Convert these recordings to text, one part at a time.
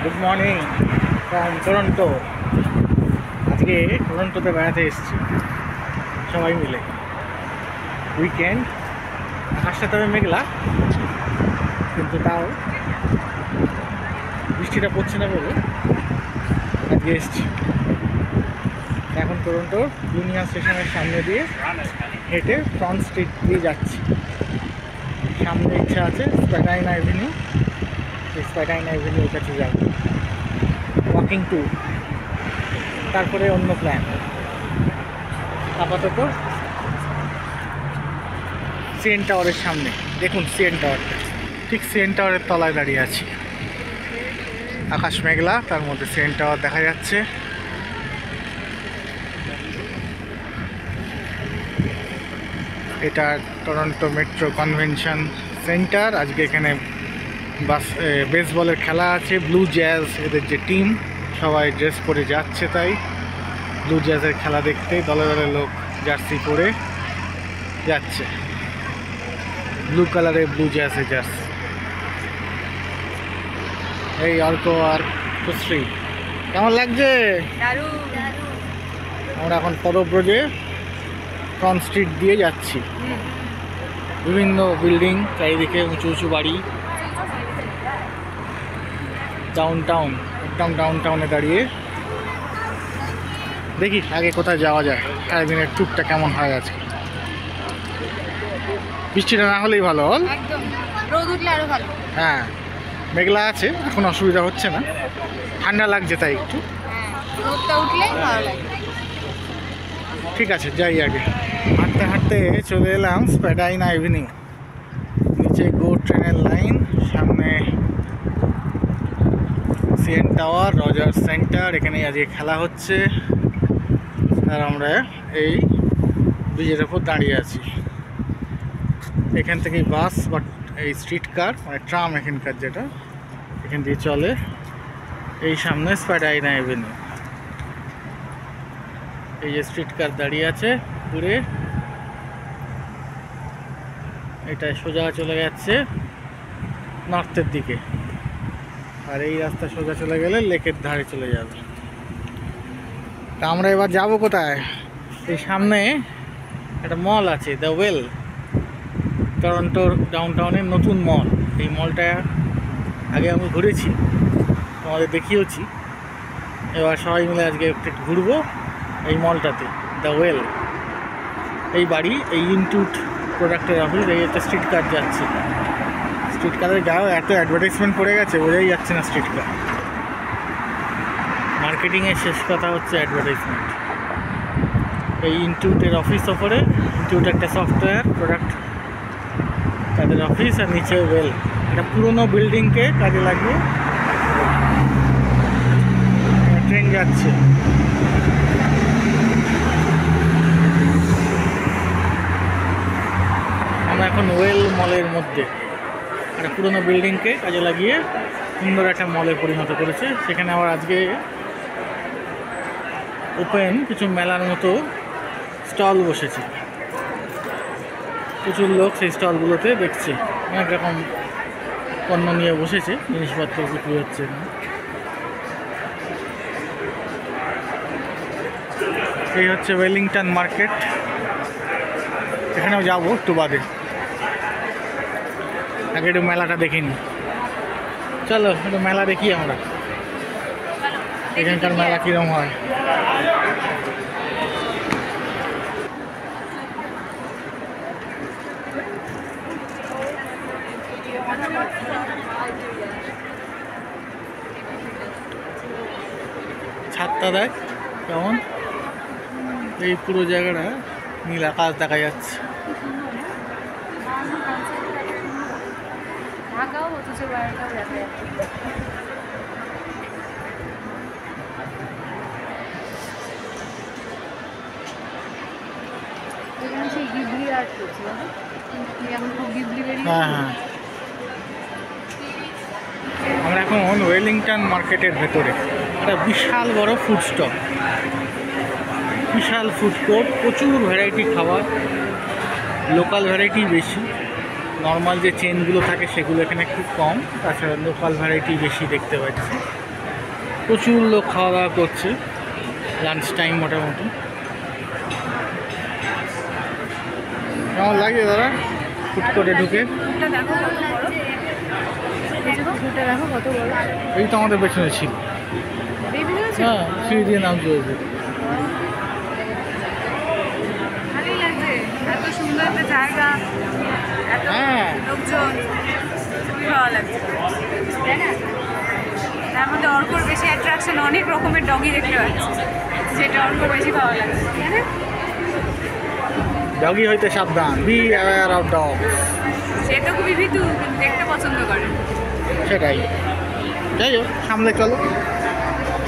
Good morning from Toronto. আজকে টরন্টোতে বেড়াতে এসেছি সবাই মিলে। উইকেন্ড, আকাশটা তবে মেঘলা, কিন্তু তাও বৃষ্টিটা পড়ছে না বলে আজকে এসেছি। এখন টরন্টোর ইউনিয়ন স্টেশনের সামনে দিয়ে হেঁটে ফ্রন্ট স্ট্রিট দিয়ে যাচ্ছি। সামনে ইচ্ছা আছে স্প্যাডাইন অ্যাভিনিউ, স্প্যাডাইন অ্যাভিনিউর কাছে যাব, ওয়াকিং ট্যুর, তারপরে অন্য প্ল্যান। আপাতত সিএন টাওয়ারের সামনে, দেখুন সিএন টাওয়ারটা, ঠিক সিএন টাওয়ারের তলায় দাঁড়িয়ে আছি। আকাশ মেঘলা, তার মধ্যে সিএন টাওয়ার দেখা যাচ্ছে। এটা টরন্টো মেট্রো কনভেনশন সেন্টার। আজকে এখানে বেসবলের খেলা আছে। ব্লু জ্যাজ এদের যে টিম, সবাই ড্রেস পরে যাচ্ছে, তাই ব্লু জ্যাজের খেলা দেখতে দলে দলে লোক জার্সি পরে যাচ্ছে। ব্লু কালারে ব্লু জ্যাজের জার্সি। এই অর্ক আর কুশ্রী, কেমন লাগছে? আমরা এখন পদব্রজে ফ্রন্ট স্ট্রিট দিয়ে যাচ্ছি। বিভিন্ন বিল্ডিং, চারিদিকে উঁচু উঁচু বাড়ি। ডাউন টাউন, একদম ডাউন টাউনে দাঁড়িয়ে দেখি আগে কোথায় যাওয়া যায়। সারাদিনের ট্যুরটা কেমন হয় আজকে। বৃষ্টিটা না হলেই ভালো হল। হ্যাঁ, মেঘলা আছে, এখন অসুবিধা হচ্ছে না, ঠান্ডা লাগছে তাই একটু। ঠিক আছে, যাই আগে। হাঁটতে হাঁটতে চলে এলাম স্প্যাডাইন অ্যাভিনিউ। নিচে গো ট্রেনের লাইন, সামনে সিএন টাওয়ার, রজার্স সেন্টার, এখানেই আজকে খেলা হচ্ছে। আর আমরা এই ব্রিজের ওপর দাঁড়িয়ে আছি। এখান থেকেই বাস বা এই স্ট্রিট কার, মানে ট্রাম এখানকার, যেটা এখান দিয়ে চলে। এই সামনে স্প্যাডাইন অ্যাভিনিউ, এই যে স্ট্রিট কার দাঁড়িয়ে আছে ঘুরে, এটা সোজা চলে যাচ্ছে নর্থের দিকে। আর এই রাস্তা সোজা চলে গেলে লেকের ধারে চলে যাবে। তা আমরা এবার যাব কোথায়? এই সামনে একটা মল আছে, দ্য ওয়েল, টরন্টোর ডাউন টাউনের নতুন মল। এই মলটা আগে আমি ঘুরেছি, তোমাদের দেখিয়েছি। এবার সবাই মিলে আজকে একটু ঘুরবো এই মলটাতে, দ্য ওয়েল। এই বাড়ি, এই ইনটুট প্রোডাক্টের অফিস। এই একটা স্ট্রিট কার যাচ্ছে। স্ট্রিট কারের গায়েও এত অ্যাডভার্টাইজমেন্ট পড়ে গেছে, বোঝাই যাচ্ছে না স্ট্রিট কার। মার্কেটিংয়ের শেষ কথা হচ্ছে অ্যাডভার্টাইজমেন্ট। এই ইনটিউটের অফিস ওপরে, ইনটিউট একটা সফটওয়্যার প্রোডাক্ট, তাদের অফিস। আর নিচে ওয়েল, একটা পুরোনো বিল্ডিংকে কাজে লাগিয়ে ট্রেন যাচ্ছে। আমরা এখন ওয়েল মলের মধ্যে, একটা পুরোনো বিল্ডিংকে কাজে লাগিয়ে সুন্দর একটা মলে পরিণত করেছে। সেখানে আবার আজকে ওপেন কিছু মেলার মতো স্টল বসেছে। প্রচুর লোক সেই স্টলগুলোতে দেখছে, অনেক রকম পণ্য নিয়ে বসেছে, জিনিসপত্র বিক্রি হচ্ছে। এই হচ্ছে ওয়েলিংটন মার্কেট, এখানেও যাবো একটু বাদে। আগে একটু মেলাটা দেখিনি, চলো একটু মেলা দেখি আমরা, এখানকার মেলা কীরকম হয়। ছাদটা দেখ কেমন, এই পুরো জায়গাটা নীল আকাশ দেখা যাচ্ছে। হ্যাঁ হ্যাঁ, আমরা এখন ওয়েলিংটন মার্কেটের ভেতরে। একটা বিশাল বড় ফুড স্টল, বিশাল ফুড কোর্ট, প্রচুর ভ্যারাইটি খাবার, লোকাল ভ্যারাইটি বেশি। নর্মাল যে চেনগুলো থাকে সেগুলো এখানে খুব কম, তাছাড়া লোকাল ভ্যারাইটি বেশি দেখতে পাচ্ছি। প্রচুর লোক খাওয়া দাওয়া করছে, লাঞ্চ টাইম মোটামুটি। কেমন লাগে দাদা ফুড কোর্টে ঢুকে? এই তো আমাদের পেছনে ছিল। হ্যাঁ, সিঁড়ি দিয়ে নাম চলেছে। এত সুন্দর একটা জায়গা, হ্যাঁ, লোকজন, খুবই ভালো লাগছে, তাই না? তার মধ্যে অর্কর বেশি অ্যাট্রাকশন, অনেক রকমের ডগি দেখতে পাচ্ছি, যেটা অর্কর বেশি ভালো লাগছে, তাই না? ডগি হইতে সাবধান, বি অ্যাওয়্যার অফ ডগ। সে তো খুবই ভীতু, কিন্তু দেখতে পছন্দ করে। সেটাই, যাই হোক, সামলে চলো,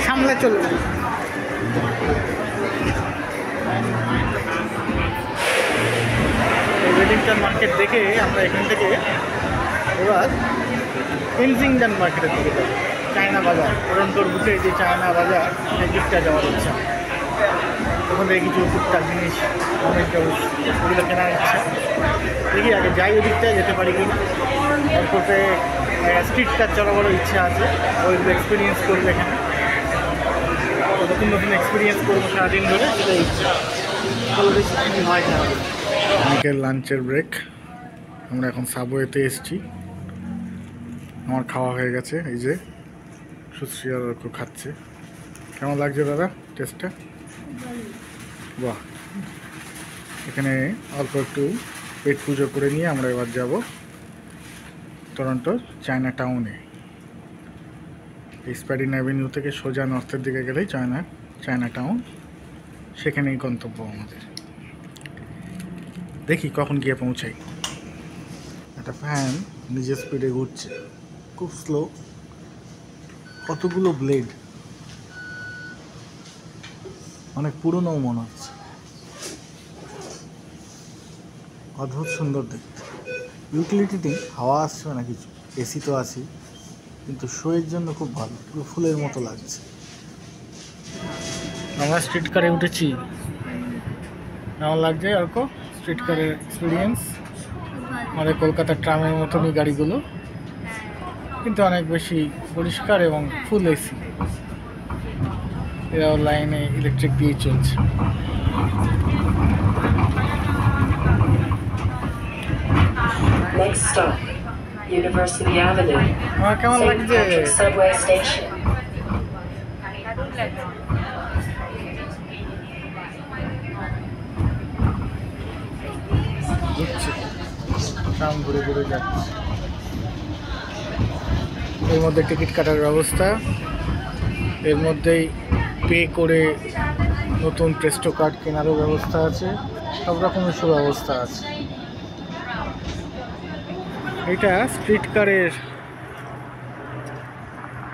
সামলে চলো। ওয়েডিংটন মার্কেট দেখে আমরা এখান থেকে এবার কেনজিংটন মার্কেটের দিকে যাবো, চায়না বাজার। টরন্টোর বুকে যে চায়না বাজার, সেই দিকটা যাওয়ার ইচ্ছা। ওখান থেকে কিছু টুকটাক জিনিস অনেক ওগুলো কেনার ইচ্ছা। দেখি আগে যাই ওদিকটায়, যেতে পারি কি না। তারপরে স্ট্রিট কার চড়াবারও ইচ্ছা আছে, ওইগুলো এক্সপিরিয়েন্স করবো এখানে। নতুন নতুন এক্সপিরিয়েন্স করবো সারাদিন ধরে, সেটাই ইচ্ছা। চলো দেখি কী হয় না। অনেকের লাঞ্চের ব্রেক, আমরা এখন সাবওয়েতে এসেছি। আমার খাওয়া হয়ে গেছে, এই যে সুশ্রী আর খাচ্ছে। কেমন লাগছে দাদা টেস্টটা? বাহ, এখানে অল্প একটু পেট পুজো করে নিয়ে আমরা এবার যাব টরন্টোর চায়না টাউনে। এই স্প্যাডিন অ্যাভিনিউ থেকে সোজা নর্থের দিকে গেলেই চায়না টাউন, সেখানেই গন্তব্য আমাদের। দেখি কখন গিয়ে পৌঁছাই। একটা ফ্যান নিজের স্পিডে ঘুরছে, খুব স্লো। কতগুলো ব্লেড, অনেক পুরনোও মনে হচ্ছে। অদ্ভুত সুন্দর দেখতে। ইউটিলিটি হাওয়া আসছে না কিছু, এসি তো আছে, কিন্তু শোয়ের জন্য খুব ভালো, পুরো ফুলের মতো লাগছে। আমরা স্ট্রিট কারে উঠেছি, কেমন লাগছে অর্ক স্ট্রিট কারের এক্সপিরিয়েন্স? আমাদের কলকাতার ট্রামের মতনই গাড়িগুলো, কিন্তু অনেক বেশি পরিষ্কার এবং ফুল এসি। এরাও লাইনে ইলেকট্রিক দিয়ে চলছে। Next stop, University Avenue. আমার কেমন St. লাগছে? Patrick's Subway Station. ঘুরছে, ট্রাম ঘুরে ঘুরে যাচ্ছে। এর মধ্যে টিকিট কাটার ব্যবস্থা, এর মধ্যেই পে করে নতুন প্রেস্টো কার্ড কেনারও ব্যবস্থা আছে, সব রকমের সুব্যবস্থা আছে। এটা স্ট্রিট কারের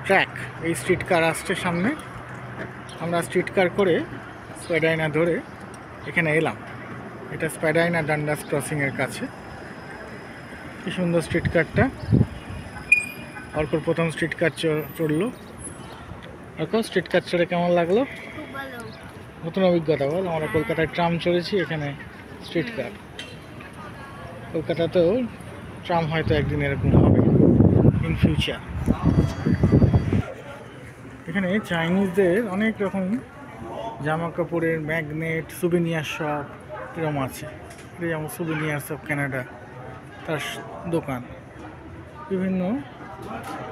ট্র্যাক, এই স্ট্রিট কার আসছে সামনে। আমরা স্ট্রিট কার করে স্প্যাডাইনা ধরে এখানে এলাম। এটা স্প্যাডাইনা ডান্ডাস ক্রসিংয়ের কাছে। কি সুন্দর স্ট্রিট কারটা। অর্কর প্রথম স্ট্রিট কার চড়লো। অর্ক স্ট্রিট কার চড়ে কেমন লাগলো? নতুন অভিজ্ঞতা বল। আমরা কলকাতায় ট্রাম চড়েছি, এখানে স্ট্রিট কার। কলকাতাতেও ট্রাম হয়তো একদিন এরকম হবে ইন ফিউচার। এখানে চাইনিজদের অনেক রকম জামা কাপড়ের ম্যাগনেট, সুভিনিয়ার শপ এরকম আছে। এই যেমন সুভিনিয়ার্স অফ কানাডা, তার দোকান। বিভিন্ন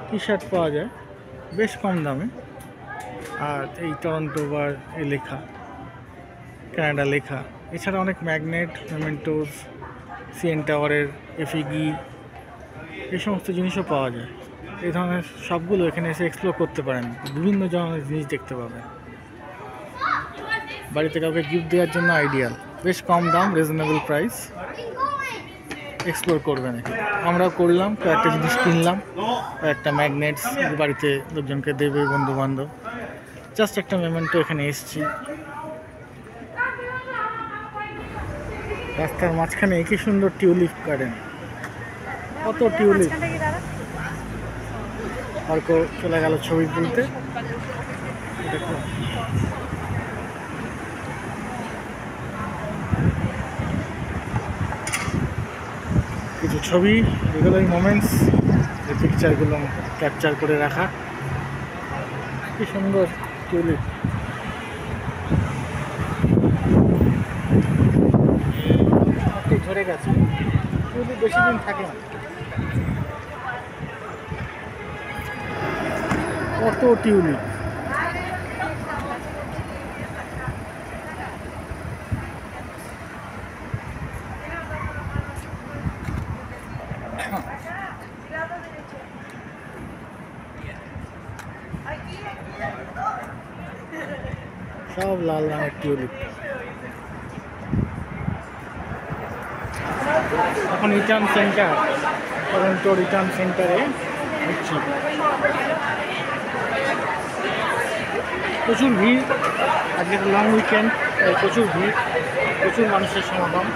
টি শার্ট পাওয়া যায় বেশ কম দামে। আর এই টরন্টো বা এই লেখা, কানাডা লেখা। এছাড়া অনেক ম্যাগনেট, মেমেন্টোস, সিএন টাওয়ারের এফিগি, এই সমস্ত জিনিসও পাওয়া যায়। এই ধরনের সবগুলো এখানে এসে এক্সপ্লোর করতে পারেন, বিভিন্ন ধরনের জিনিস দেখতে পাবেন। বাড়িতে কাউকে গিফট দেওয়ার জন্য আইডিয়াল, বেশ কম দাম, রিজনেবল প্রাইস। এক্সপ্লোর করবেন এখানে। আমরাও করলাম, কয়েকটা জিনিস কিনলাম, কয়েকটা ম্যাগনেটস বাড়িতে লোকজনকে দেবে, বন্ধু বান্ধব। জাস্ট একটা মেমেন্টো এখানে এসেছি। রাস্তার মাঝখানে কি সুন্দর টিউলিপ গার্ডেন, কত টিউলিপ। অর্ক চলে গেল ছবি তুলতে। দেখো কিছু ছবি, এগুলোই মোমেন্টস, এই পিকচারগুলো ক্যাপচার করে রাখা। কি সুন্দর টিউলিপ। একটু ঝরে গেছে, টিউলিপ বেশি দিন থাকে না। কত টিউলিপ! সব লাল রঙের টিউলিপ। এখন রিটার্ন সেন্টার, টরন্টো রিটার্ন সেন্টারে হচ্ছি। প্রচুর ভিড়, আজকে লং উইকেন্ড, প্রচুর ভিড়, প্রচুর মানুষের সমাগম।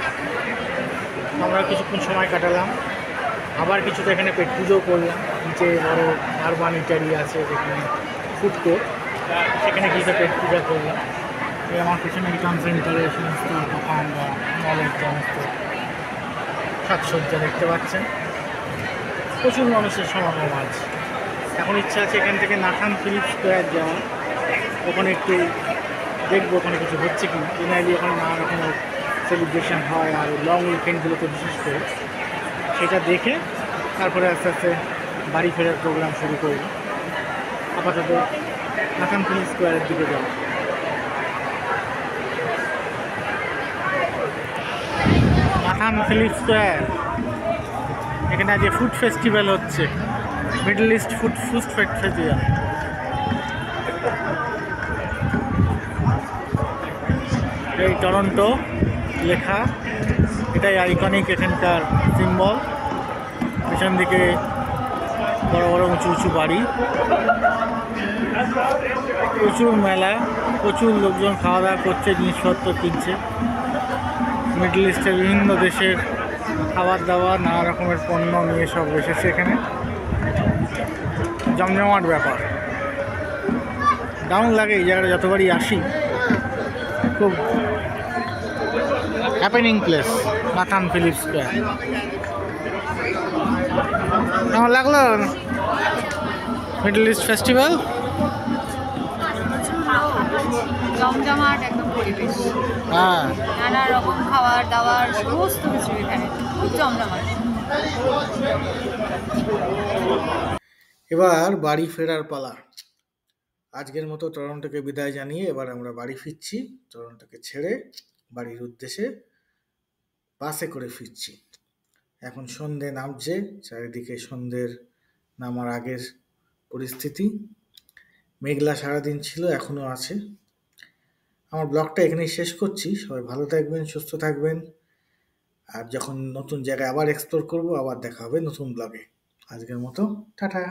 আমরা কিছুক্ষণ সময় কাটালাম, আবার কিছুটা এখানে পেট পুজো করলাম। নিচে বড় আরবান ইটারি আছে যেখানে ফুড কোর্ট, সেখানে কিছুটা পেট পূজা করলাম। এই আমার পিছনে রিটার্ন সেন্টারে সমস্ত দোকান বা মলের সমস্ত সাজসজ্জা দেখতে পাচ্ছেন। প্রচুর মানুষের সমাগম আজ। এখন ইচ্ছা আছে এখান থেকে নাথান ফিলিপ স্কোয়ার যাওয়া, ওখানে একটু দেখবো ওখানে কিছু হচ্ছে কি না। জেনারেলি ওখানে নানা রকমের সেলিব্রেশন হয়, আর লং উইকেন্ডগুলোতে বিশেষ করে সেটা দেখে তারপরে আস্তে আস্তে বাড়ি ফেরার প্রোগ্রাম শুরু করব। আপাতত নাথান ফিলিপ স্কোয়ারের দিকে যাওয়া। নাথান ফিলিপ স্কোয়ার, এখানে আজ ফুড ফেস্টিভ্যাল হচ্ছে, মিডল ইস্ট ফুড ফেস্টিভ্যাল। এই টরন্টো লেখা, এটাই আইকনিক এখানকার সিম্বল। পেছন দিকে বড় বড় উঁচু উঁচু বাড়ি, প্রচুর মেলা, প্রচুর লোকজন খাওয়া দাওয়া করছে, জিনিসপত্র কিনছে। মিডল ইস্টের বিভিন্ন দেশের খাবার দাবার, নানা রকমের পণ্য নিয়ে সব এসেছে এখানে। জমজমাট ব্যাপার, দারুণ লাগে এই জায়গাটা যতবারই আসি। খুব happening place Nathan Phillip square. কেমন লাগলো মিডল ইস্ট ফেস্টিভ্যাল? জমজমাট একদম পরিবেশ, হ্যাঁ, নানা রকম খাবার দাবার সমস্ত কিছু এখানে খুব জমজমাট। এবার বাড়ি ফেরার পালা। আজকের মতো টরন্টোকে বিদায় জানিয়ে এবার আমরা বাড়ি ফিরছি। টরন্টোকে ছেড়ে বাড়ির উদ্দেশ্যে বাসে করে ফিরছি। এখন সন্ধে নামছে, চারিদিকে সন্ধ্যের নামার আগের পরিস্থিতি। মেঘলা সারাদিন ছিল, এখনো আছে। আমার ব্লগটা এখানেই শেষ করছি। সবাই ভালো থাকবেন, সুস্থ থাকবেন। আর যখন নতুন জায়গায় আবার এক্সপ্লোর করব, আবার দেখা হবে নতুন ব্লগে। আজকের মতো টাটা।